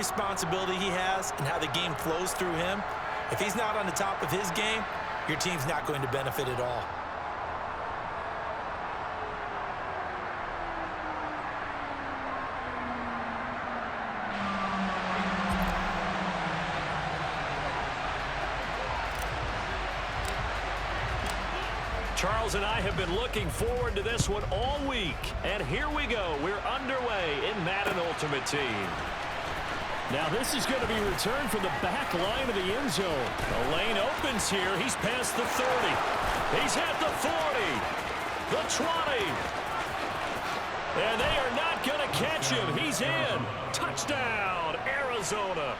responsibility he has and how the game flows through him, if he's not on the top of his game, your team's not going to benefit at all. Charles and I have been looking forward to this one all week. And here we go. We're underway in Madden Ultimate Team. Now this is going to be returned from the back line of the end zone. The lane opens here. He's past the 30. He's at the 40. The 20. And they are not going to catch him. He's in. Touchdown, Arizona.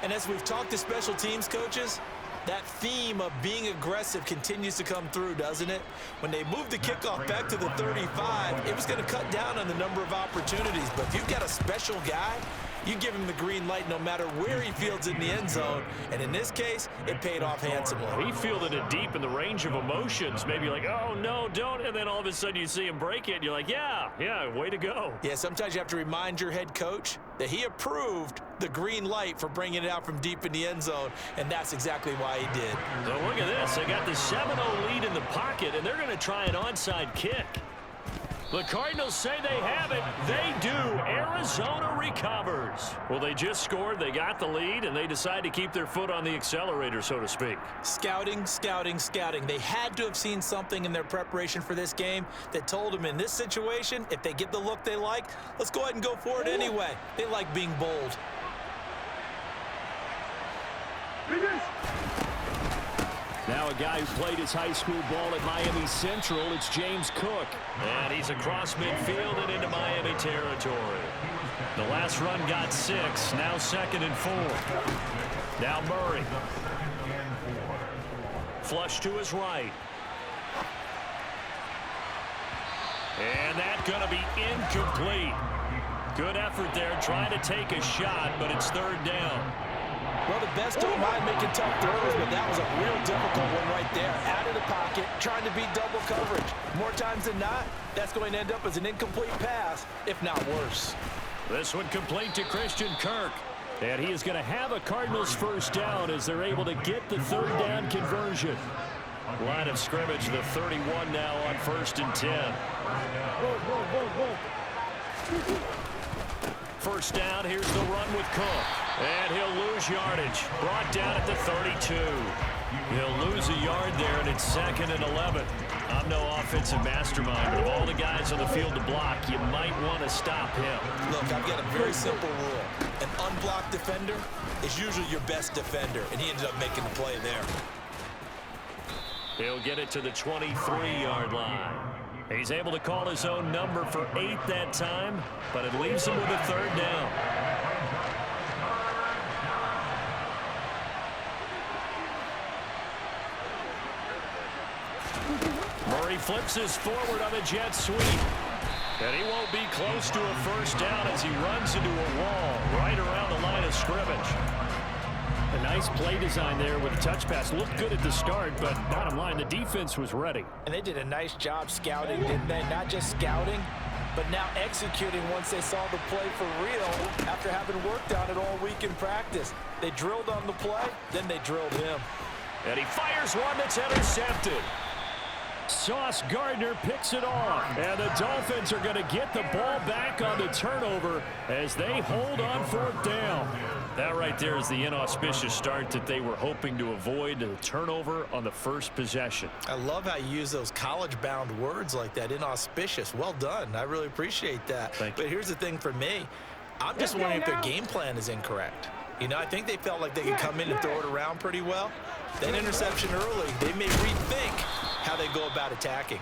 And as we've talked to special teams coaches, that theme of being aggressive continues to come through, doesn't it? When they moved the kickoff back to the 35, it was going to cut down on the number of opportunities. But if you've got a special guy, you give him the green light no matter where he fields in the end zone. And in this case, it paid off handsomely. He fielded it deep in the range of emotions. Maybe like, oh, no, don't. And then all of a sudden you see him break it. And you're like, yeah, way to go. Yeah, sometimes you have to remind your head coach that he approved the green light for bringing it out from deep in the end zone. And that's exactly why he did. So look at this. They got the 7-0 lead in the pocket, and they're going to try an onside kick. The Cardinals say they have it. They do. Arizona recovers. Well, they just scored. They got the lead, and they decide to keep their foot on the accelerator, so to speak. Scouting, scouting, scouting. They had to have seen something in their preparation for this game that told them in this situation, if they get the look they like, let's go ahead and go for it anyway. They like being bold. Now a guy who played his high school ball at Miami Central, it's James Cook. And he's across midfield and into Miami territory. The last run got 6, now 2nd and 4. Now Murray. Flush to his right. And that's going to be incomplete. Good effort there, trying to take a shot, but it's 3rd down. Well, the best don't mind making tough throws, but that was a real difficult one right there. Out of the pocket, trying to beat double coverage. More times than not, that's going to end up as an incomplete pass, if not worse. This one complete to Christian Kirk. And he is going to have a Cardinals first down as they're able to get the 3rd down conversion. Line of scrimmage, the 31 now on 1st and 10. First down, here's the run with Cook. And he'll lose yardage. Brought down at the 32. He'll lose a yard there, and it's 2nd and 11. I'm no offensive mastermind, but of all the guys on the field to block, you might want to stop him. Look, I've got a very simple rule. An unblocked defender is usually your best defender, and he ended up making the play there. He'll get it to the 23-yard line. He's able to call his own number for 8 that time, but it leaves him with a 3rd down. Murray flips his forward on a jet sweep. And he won't be close to a first down as he runs into a wall right around the line of scrimmage. A nice play design there with a touch pass. Looked good at the start, but bottom line, the defense was ready. And they did a nice job scouting, didn't they? Not just scouting, but now executing once they saw the play for real after having worked on it all week in practice. They drilled on the play, then they drilled him. And he fires one that's intercepted. Sauce Gardner picks it off, and the Dolphins are going to get the ball back on the turnover as they hold on 4th down. That right there is the inauspicious start that they were hoping to avoid, the turnover on the first possession. I love how you use those college-bound words like that, inauspicious. Well done. I really appreciate that. Thank you. But here's the thing for me. I'm just wondering if their game plan is incorrect. You know, I think they felt like they could come in and throw it around pretty well. That interception early, they may rethink how they go about attacking.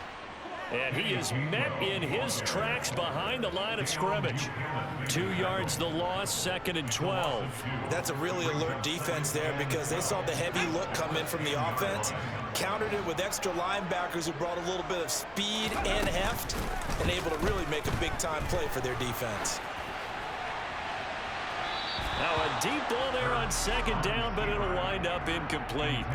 And he is met in his tracks behind the line of scrimmage. 2 yards the loss, 2nd and 12. That's a really alert defense there because they saw the heavy look come in from the offense, countered it with extra linebackers who brought a little bit of speed and heft, and able to really make a big-time play for their defense. Now a deep ball there on 2nd down, but it'll wind up incomplete.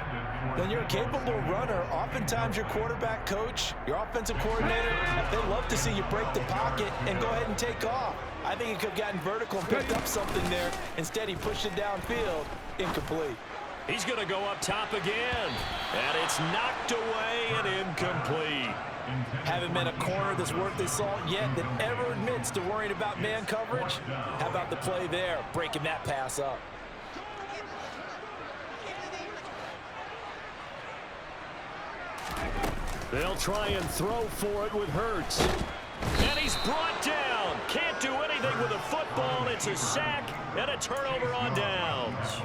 When you're a capable runner, oftentimes your quarterback coach, your offensive coordinator, they love to see you break the pocket and go ahead and take off. I think he could have gotten vertical and picked up something there. Instead, he pushed it downfield. Incomplete. He's going to go up top again. And it's knocked away and incomplete. Haven't met a corner that's worth his salt yet that ever admits to worrying about man coverage. How about the play there, breaking that pass up? They'll try and throw for it with Hurts. And he's brought down. Can't do anything with a football. It's a sack and a turnover on downs.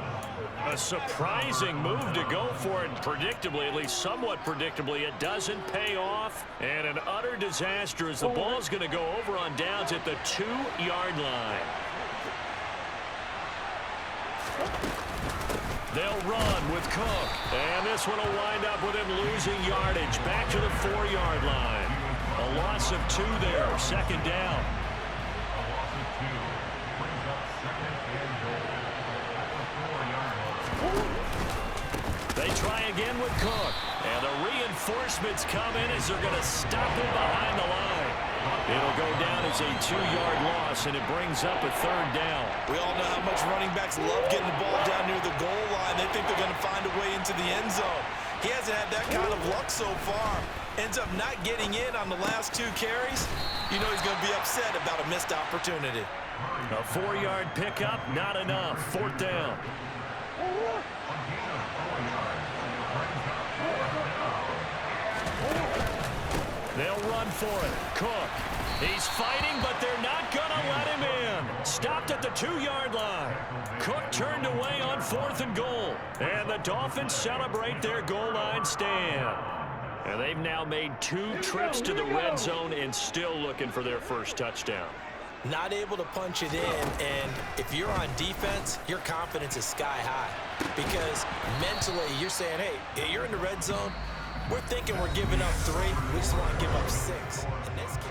A surprising move to go for it. Predictably, at least somewhat predictably, it doesn't pay off. And an utter disaster as the ball's going to go over on downs at the 2-yard line. They'll run with Cook. And this one will wind up with him losing yardage. Back to the 4-yard line. A loss of 2 there. Second down. They try again with Cook. And the reinforcements come in as they're going to stop him behind the line. It'll go down as a 2-yard loss, and it brings up a 3rd down. We all know how much running backs love getting the ball down near the goal line. They think they're going to find a way into the end zone. He hasn't had that kind of luck so far. Ends up not getting in on the last 2 carries. You know he's going to be upset about a missed opportunity. A 4-yard pickup, not enough. 4th down. They'll run for it. Cook. He's fighting, but they're not going to let him in. Stopped at the 2-yard line. Cook turned away on 4th and goal. And the Dolphins celebrate their goal line stand. And they've now made 2 trips to the red zone and still looking for their first touchdown. Not able to punch it in, and if you're on defense, your confidence is sky high. Because mentally, you're saying, hey, you're in the red zone. We're thinking we're giving up 3. We just want to give up 6. In this case.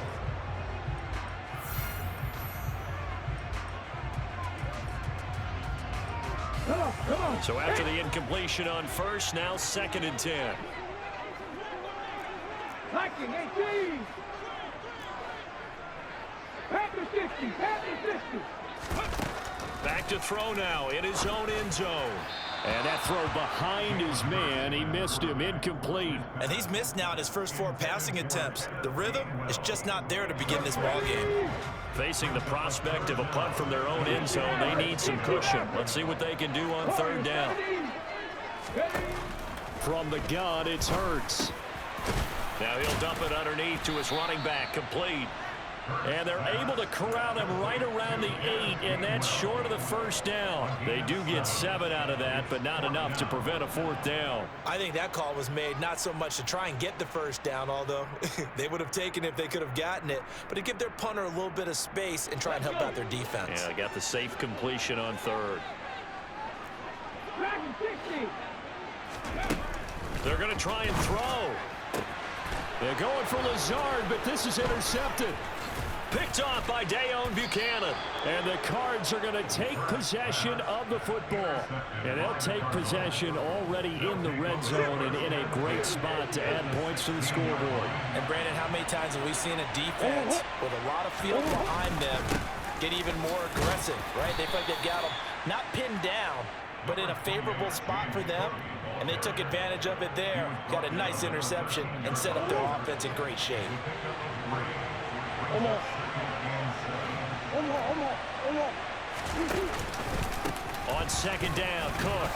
So after the incompletion on first, now 2nd and 10. Liking 18. Packers 50. Packers 50. Back to throw now in his own end zone. And that throw behind his man. He missed him. Incomplete. And he's missed now in his first 4 passing attempts. The rhythm is just not there to begin this ball game. Facing the prospect of a punt from their own end zone, they need some cushion. Let's see what they can do on 3rd down. From the gun, it's Hurts. Now he'll dump it underneath to his running back. Complete. And they're able to corral him right around the 8, and that's short of the first down. They do get 7 out of that, but not enough to prevent a 4th down. I think that call was made not so much to try and get the first down, although they would have taken it if they could have gotten it, but to give their punter a little bit of space and try and help out their defense. Yeah, they got the safe completion on 3rd. They're going to try and throw. They're going for Lazard, but this is intercepted. Picked off by Dayon Buchanan. And the Cards are going to take possession of the football. And they'll take possession already in the red zone and in a great spot to add points to the scoreboard. And Brandon, how many times have we seen a defense with a lot of field behind them get even more aggressive, right? They feel like they've got them not pinned down, but in a favorable spot for them. And they took advantage of it there. Got a nice interception and set up their offense in great shape. On 2nd down, Cook.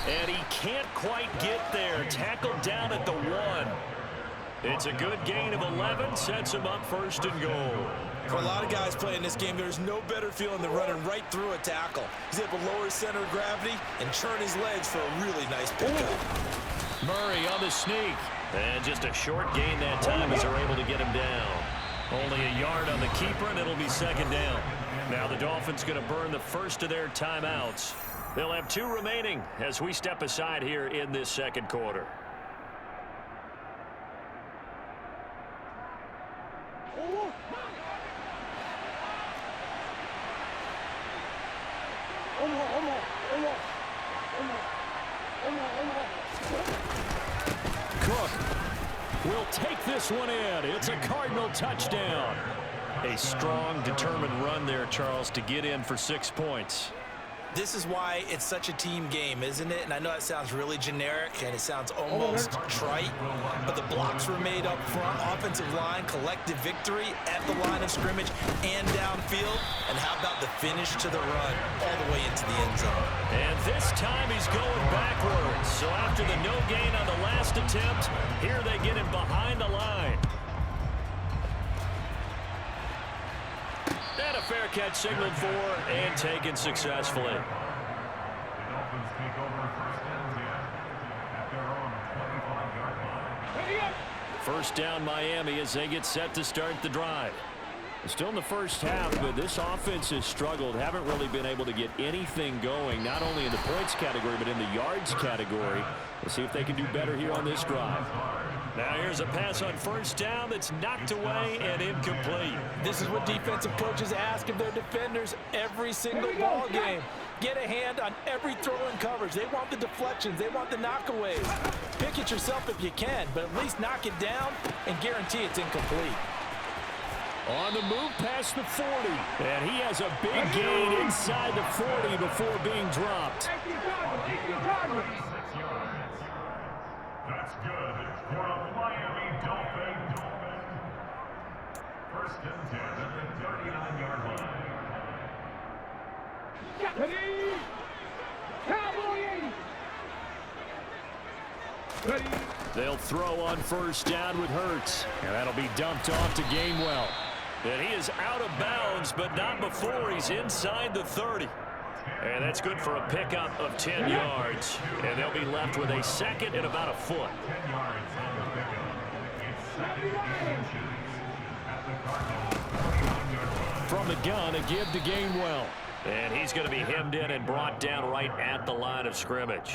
And he can't quite get there. Tackled down at the 1. It's a good gain of 11. Sets him up 1st and goal. For a lot of guys playing this game, there's no better feeling than running right through a tackle. He's able to lower his center of gravity and churn his legs for a really nice pickup. Murray on the sneak. And just a short gain that time as they're able to get him down. Only a yard on the keeper, and it'll be 2nd down. Now the Dolphins going to burn the first of their timeouts. They'll have 2 remaining as we step aside here in this 2nd quarter. Cook will take this one in. It's a Cardinal touchdown. A strong, determined run there, Charles, to get in for 6 points. This is why it's such a team game, isn't it? And I know that sounds really generic and it sounds almost trite, but the blocks were made up front, offensive line, collective victory at the line of scrimmage and downfield. And how about the finish to the run all the way into the end zone? And this time he's going backwards. So after the no gain on the last attempt, here they get him behind the line. And a fair catch signaled for and taken successfully. First down Miami as they get set to start the drive. Still in the first half, but this offense has struggled. Haven't really been able to get anything going, not only in the points category, but in the yards category. We'll see if they can do better here on this drive. Now here's a pass on first down that's knocked away and incomplete. This is what defensive coaches ask of their defenders every single ball game. Get a hand on every throw in coverage. They want the deflections. They want the knockaways. Pick it yourself if you can, but at least knock it down and guarantee it's incomplete. On the move past the 40. And he has a big gain inside the 40 before being dropped. That's good for a Miami Dolphin. First and 10 at the 39-yard line. Ready? Cowboys! Ready? They'll throw on first down with Hurts. And that'll be dumped off to Gainwell. And he is out of bounds, but not before he's inside the 30. And that's good for a pickup of 10 yards. And they'll be left with a second and about a foot. 10 yards on the pickup. It's second and inches at the Cardinals. From the gun, a give to Gainwell. And he's going to be hemmed in and brought down right at the line of scrimmage.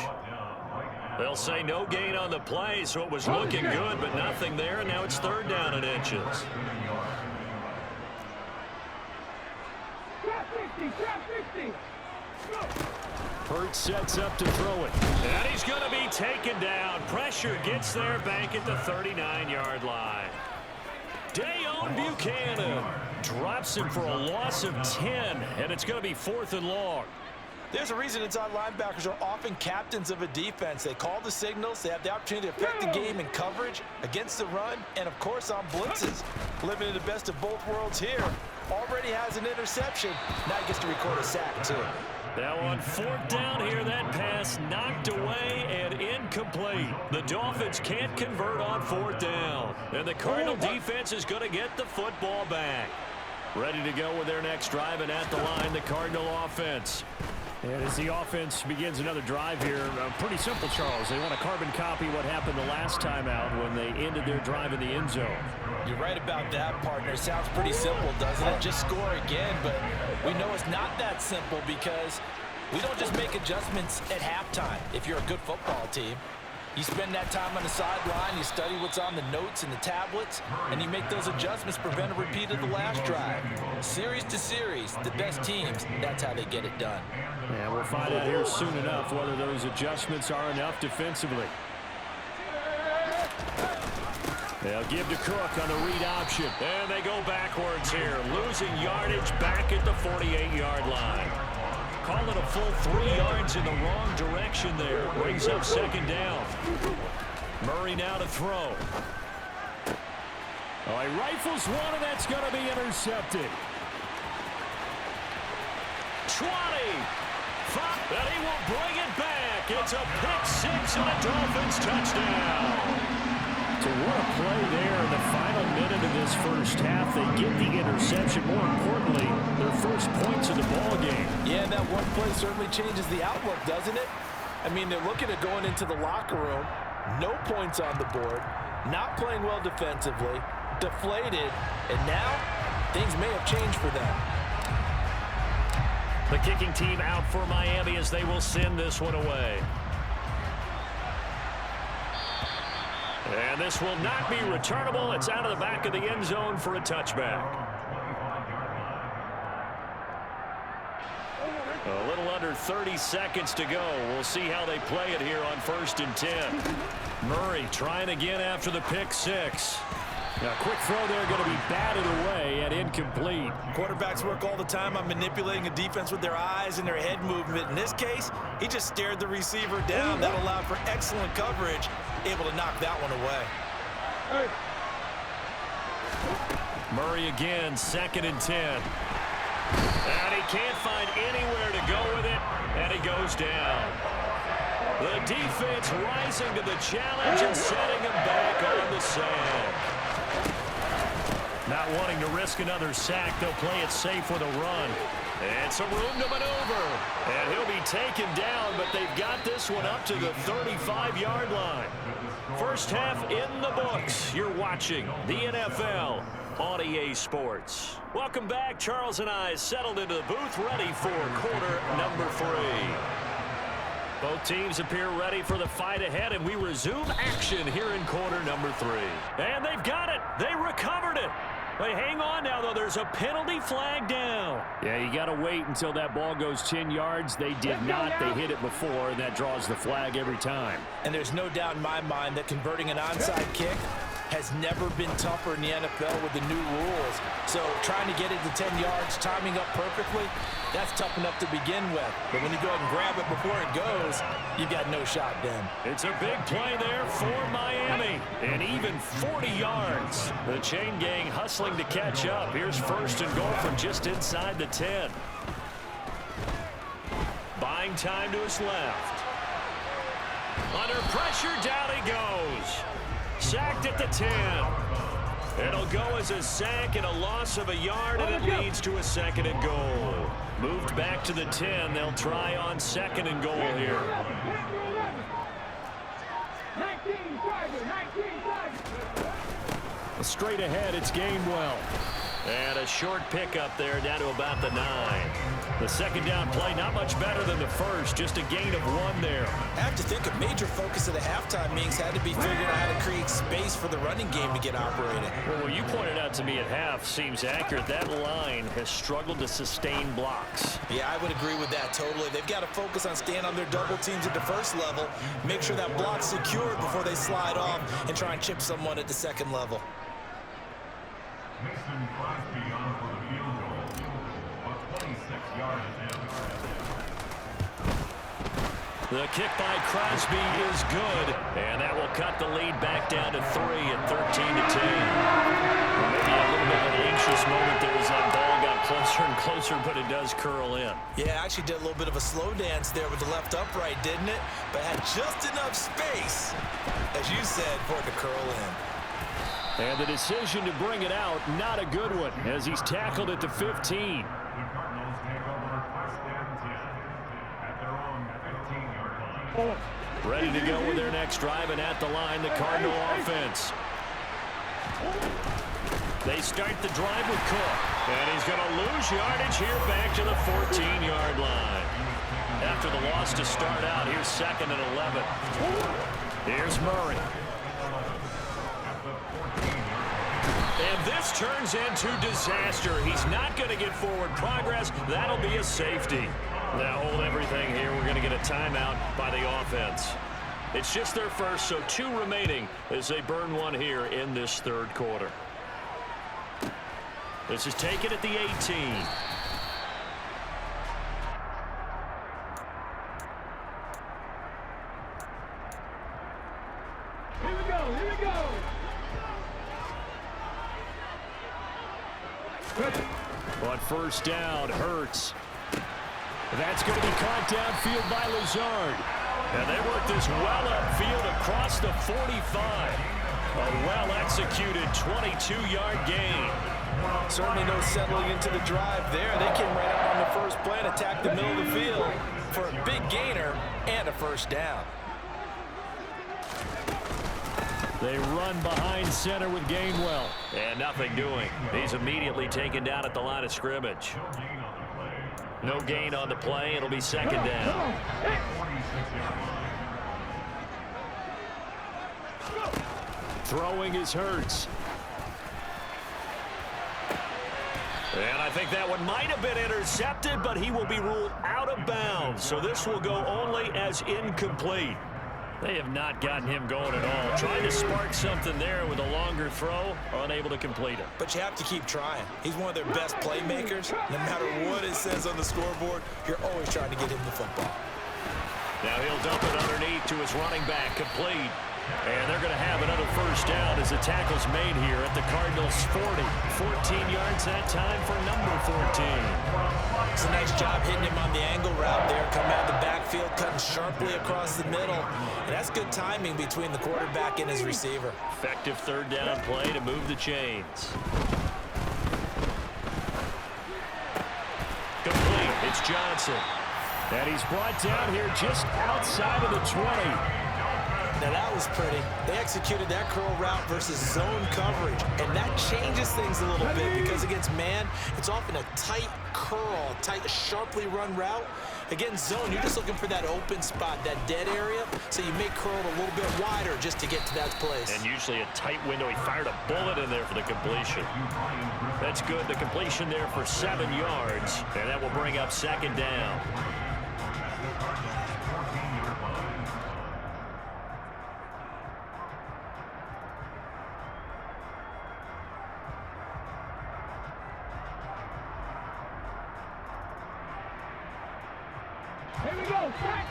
They'll say no gain on the play, so it was looking good, but nothing there, and now it's third down and inches. Hurts sets up to throw it. And he's going to be taken down. Pressure gets there back at the 39-yard line. Dayon Buchanan drops him for a loss of 10, and it's going to be 4th and long. There's a reason inside linebackers are often captains of a defense. They call the signals. They have the opportunity to affect the game in coverage, against the run, and, of course, on blitzes. Living in the best of both worlds here. Already has an interception. Now he gets to record a sack, too. Now on 4th down here, that pass knocked away and incomplete. The Dolphins can't convert on 4th down. And the Cardinal defense is going to get the football back. Ready to go with their next drive, and at the line, the Cardinal offense. And as the offense begins another drive here, pretty simple, Charles. They want to carbon copy what happened the last time out when they ended their drive in the end zone. You're right about that, partner. Sounds pretty simple, doesn't it? Just score again, but we know it's not that simple because we don't just make adjustments at halftime if you're a good football team. You spend that time on the sideline, you study what's on the notes and the tablets, and you make those adjustments, prevent a repeat of the last drive. Series to series, the best teams, that's how they get it done. And we'll find out here soon enough whether those adjustments are enough defensively. They'll give to Cook on the read option. And they go backwards here, losing yardage back at the 48-yard line. Call it a full 3 yards in the wrong direction there. Brings up second down. Murray now to throw. Oh, he rifles one, and that's going to be intercepted. 20. And he will bring it back. It's a pick six and a Dolphins touchdown. So what a play there in the final minute of this first half. They get the interception. More importantly, their first points of the ball game. Yeah, that one play certainly changes the outlook, doesn't it? I mean, they're looking at going into the locker room, no points on the board, not playing well defensively, deflated, and now things may have changed for them. The kicking team out for Miami as they will send this one away. And this will not be returnable. It's out of the back of the end zone for a touchback. A little under 30 seconds to go. We'll see how they play it here on 1st and 10. Murray trying again after the pick six. Now, quick throw there going to be batted away and incomplete. Quarterbacks work all the time on manipulating a defense with their eyes and their head movement. In this case, he just stared the receiver down. That allowed for excellent coverage, able to knock that one away. Murray again, 2nd and 10. And he can't find anywhere to go with it, and he goes down. The defense rising to the challenge and setting him back on the sack. Not wanting to risk another sack, they'll play it safe with a run. And some room to maneuver. And he'll be taken down, but they've got this one up to the 35-yard line. First half in the books. You're watching the NFL on EA Sports. Welcome back. Charles and I settled into the booth, ready for quarter number 3. Both teams appear ready for the fight ahead, and we resume action here in quarter number 3. And they've got it. They recovered it. But hang on now, though. There's a penalty flag down. Yeah, you got to wait until that ball goes 10 yards. They did not. They hit it before, and that draws the flag every time. And there's no doubt in my mind that converting an onside kick has never been tougher in the NFL with the new rules. So trying to get it to 10 yards, timing up perfectly, that's tough enough to begin with. But when you go ahead and grab it before it goes, you've got no shot then. It's a big play there for Miami. And even 40 yards. The chain gang hustling to catch up. Here's 1st and goal from just inside the 10. Buying time to his left. Under pressure, down he goes. Sacked at the 10. It'll go as a sack and a loss of a yard, and it leads to a 2nd and goal. Moved back to the 10. They'll try on 2nd and goal here. 19, Straight ahead, it's Gainwell. And a short pickup there down to about the 9. The 2nd down play, not much better than the first, just a gain of 1 there. I have to think a major focus of the halftime meetings had to be figuring out how to create space for the running game to get operating. Well, what you pointed out to me at half seems accurate. That line has struggled to sustain blocks. Yeah, I would agree with that totally. They've got to focus on staying on their double teams at the first level, make sure that block's secured before they slide off and try and chip someone at the 2nd level. Mason Crosby on for the field goal. A 26-yard attempt. The kick by Crosby is good, and that will cut the lead back down to 3 at 13-10. Maybe a little bit of an anxious moment there as that ball got closer and closer, but it does curl in. Yeah, actually did a little bit of a slow dance there with the left upright, didn't it? But had just enough space, as you said, for it to curl in. And the decision to bring it out, not a good one, as he's tackled at the 15. The Cardinals take over 1st and 10 at their own 15-yard line. Ready to go with their next drive, and at the line, the Cardinal offense. They start the drive with Cook, and he's going to lose yardage here back to the 14-yard line. After the loss to start out, here's 2nd and 11. Here's Murray. And this turns into disaster. He's not going to get forward progress. That'll be a safety. Now hold everything here. We're going to get a timeout by the offense. It's just their first, so 2 remaining as they burn 1 here in this 3rd quarter. This is taken at the 18. Here we go, here we go. On 1st down, Hurts. That's going to be caught downfield by Lazard. And they work this well upfield across the 45. A well-executed 22-yard gain. Certainly no settling into the drive there. They came right out on the first play and attacked the middle of the field for a big gainer and a 1st down. They run behind center with Gainwell. And nothing doing. He's immediately taken down at the line of scrimmage. No gain on the play. It'll be 2nd down. Throwing is Hurts. And I think that one might have been intercepted, but he will be ruled out of bounds. So this will go only as incomplete. They have not gotten him going at all. Trying to spark something there with a longer throw, unable to complete it. But you have to keep trying. He's one of their best playmakers. No matter what it says on the scoreboard, you're always trying to get him the football. Now he'll dump it underneath to his running back, complete. And they're going to have another first down as the tackle's made here at the Cardinals' 40. 14 yards that time for number 14. It's a nice job hitting him on the angle route there, coming out of the backfield, cutting sharply across the middle. And that's good timing between the quarterback and his receiver. Effective third down play to move the chains. Complete. It's Johnson. And he's brought down here just outside of the 20. Now that was pretty. They executed that curl route versus zone coverage, and that changes things a little bit because against man, it's often a tight curl, tight, sharply run route. Against zone, you're just looking for that open spot, that dead area, so you make curl a little bit wider just to get to that place. And usually a tight window. He fired a bullet in there for the completion. That's good. The completion there for 7 yards, and that will bring up second down. Here we go, sack.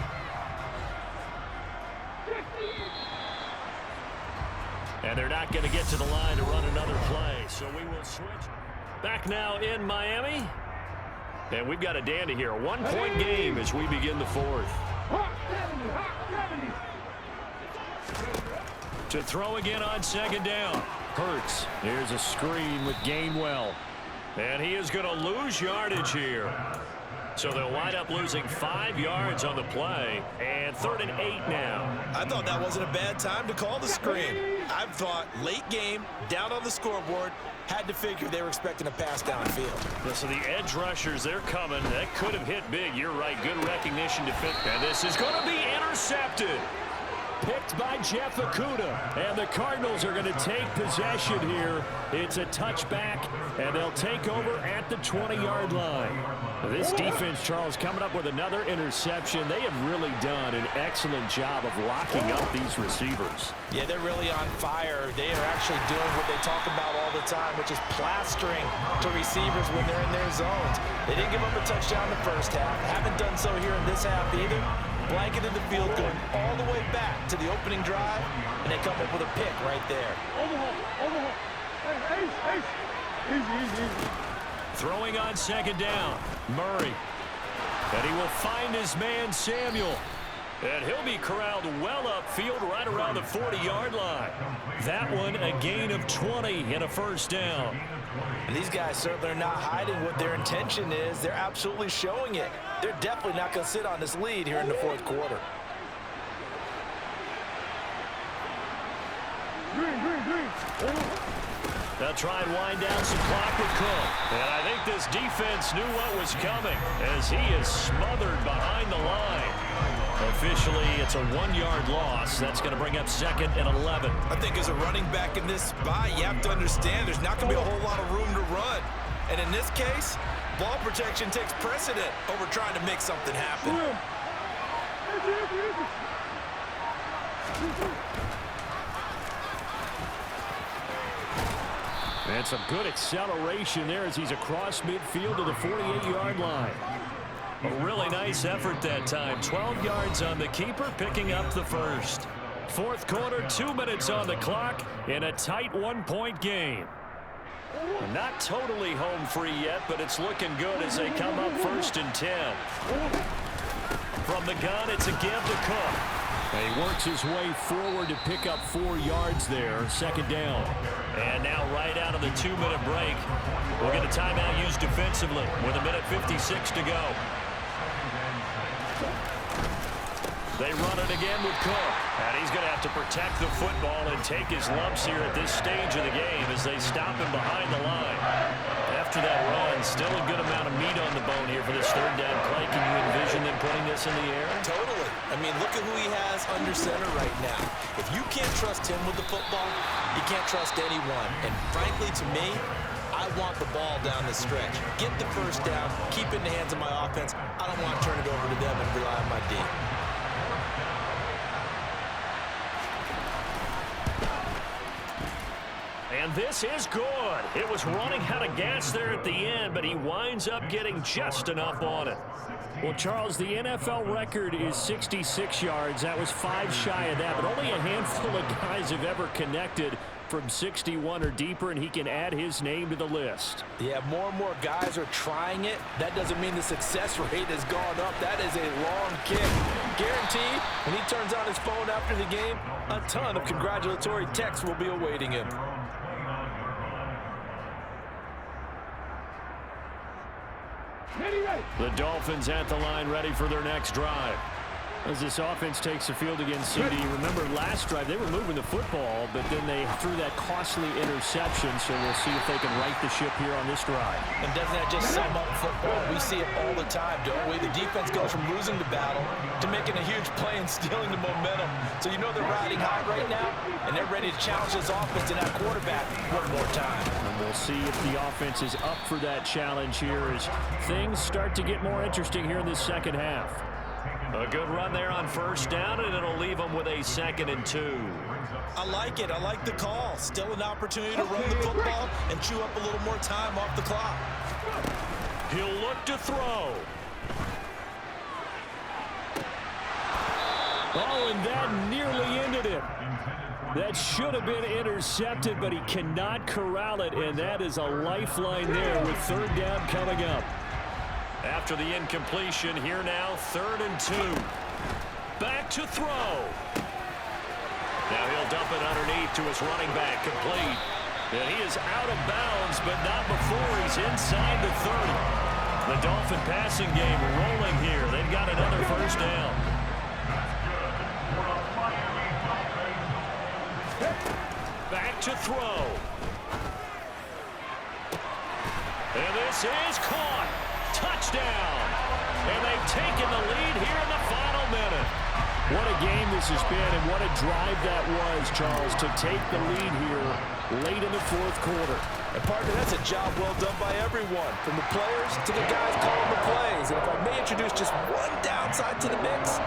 50. And they're not going to get to the line to run another play, so we will switch. Back now in Miami. And we've got a dandy here. A 1-point game as we begin the fourth. Hot 70, hot 70. To throw again on second down. Hurts. Here's a screen with Gainwell. And he is going to lose yardage here. So they'll wind up losing 5 yards on the play, and 3rd and 8 now. I thought that wasn't a bad time to call the screen. I thought late game, down on the scoreboard, had to figure they were expecting a pass downfield. Yeah, so the edge rushers, they're coming. That could have hit big. You're right. Good recognition to fit. And this is going to be intercepted. Picked by Jeff Okudah. And the Cardinals are going to take possession here. It's a touchback, and they'll take over at the 20-yard line. This defense, Charles, coming up with another interception. They have really done an excellent job of locking up these receivers. Yeah, they're really on fire. They are actually doing what they talk about all the time, which is plastering to receivers when they're in their zones. They didn't give up a touchdown in the first half. Haven't done so here in this half either. Blanketed the field, going all the way back to the opening drive, and they come up with a pick right there. Overhaul. Hey, easy. Throwing on second down, Murray. And he will find his man, Samuel. And he'll be corralled well upfield right around the 40-yard line. That one, a gain of 20 and a first down. And these guys certainly are not hiding what their intention is. They're absolutely showing it. They're definitely not going to sit on this lead here in the fourth quarter. Green. They'll try and wind down some clock with Cook. And I think this defense knew what was coming as he is smothered behind the line. Officially, it's a 1-yard loss. That's going to bring up 2nd and 11. I think as a running back in this spot, you have to understand there's not going to be a whole lot of room to run. And in this case, ball protection takes precedent over trying to make something happen. And some good acceleration there as he's across midfield to the 48-yard line. A really nice effort that time. 12 yards on the keeper, picking up the first. Fourth quarter, 2 minutes on the clock in a tight 1-point game. Not totally home free yet, but it's looking good as they come up 1st and 10. From the gun, it's a give to Cook. And he works his way forward to pick up 4 yards there, 2nd down. And now right out of the 2-minute break, we'll get a timeout used defensively with 1:56 to go. They run it again with Cook. And he's going to have to protect the football and take his lumps here at this stage of the game as they stop him behind the line. After that run, still a good amount of meat on the bone here for this 3rd down play. Can you envision them putting this in the air? Totally. I mean, look at who he has under center right now. If you can't trust him with the football, you can't trust anyone. And frankly, to me, I want the ball down the stretch. Get the first down, keep it in the hands of my offense. I don't want to turn it over to them and rely on my D. And this is good. It was running out of gas there at the end, but he winds up getting just enough on it. Well, Charles, the NFL record is 66 yards. That was 5 shy of that, but only a handful of guys have ever connected from 61 or deeper, and he can add his name to the list. Yeah, more and more guys are trying it. That doesn't mean the success rate has gone up. That is a long kick. Guaranteed, when he turns on his phone after the game, a ton of congratulatory texts will be awaiting him. The Dolphins at the line, ready for their next drive. As this offense takes the field against CD, remember last drive they were moving the football, but then they threw that costly interception, so we'll see if they can right the ship here on this drive. And doesn't that just sum up football? We see it all the time, don't we? The defense goes from losing the battle to making a huge play and stealing the momentum. So you know they're riding high right now, and they're ready to challenge this offense and that quarterback one more time. And we'll see if the offense is up for that challenge here as things start to get more interesting here in this second half. A good run there on first down, and it'll leave them with a 2nd and 2. I like it. I like the call. Still an opportunity to run the football and chew up a little more time off the clock. He'll look to throw. Oh, and that nearly ended it. That should have been intercepted, but he cannot corral it, and that is a lifeline there with 3rd down coming up. After the incompletion, here now, 3rd and 2. Back to throw. Now he'll dump it underneath to his running back, complete. And he is out of bounds, but not before he's inside the 30. The Dolphin passing game rolling here. They've got another first down. Back to throw. And this is caught. Touchdown. And they've taken the lead here in the final minute. What a game this has been, and what a drive that was, Charles, to take the lead here late in the 4th quarter. And partner, that's a job well done by everyone, from the players to the guys calling the plays. And if I may introduce just one downside to the mix,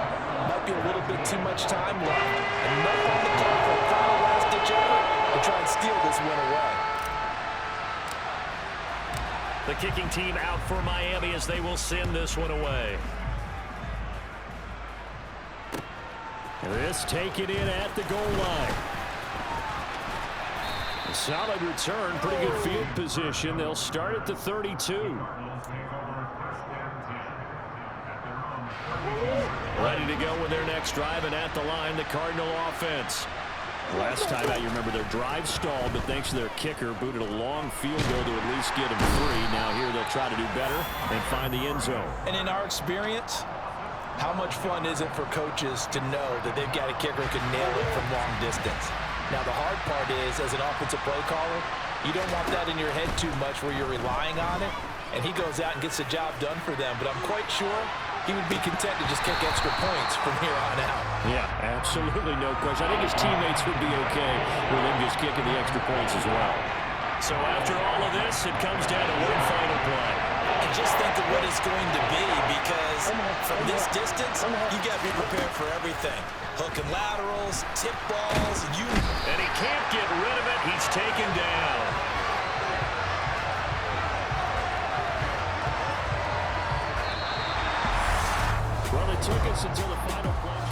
might be a little bit too much time left. Enough on the clock for a final last-ditch effort to try and steal this win away. The kicking team out for Miami as they will send this one away. This taken in at the goal line. A solid return, pretty good field position. They'll start at the 32. Ready to go with their next drive, and at the line, the Cardinal offense. Last time out, you remember their drive stalled, but thanks to their kicker, booted a long field goal to at least get them 3. Now here they'll try to do better and find the end zone. And in our experience, how much fun is it for coaches to know that they've got a kicker who can nail it from long distance? Now the hard part is, as an offensive play caller, you don't want that in your head too much where you're relying on it, and he goes out and gets the job done for them. But I'm quite sure he would be content to just kick extra points from here on out. Yeah, absolutely no question. I think his teammates would be okay with him just kicking the extra points as well. So after all of this, it comes down to one final play. And just think of what it's going to be, because from this distance, you got to be prepared for everything. Hook and laterals, tip balls, and he can't get rid of it. He's taken down. Well, it took us until the final play.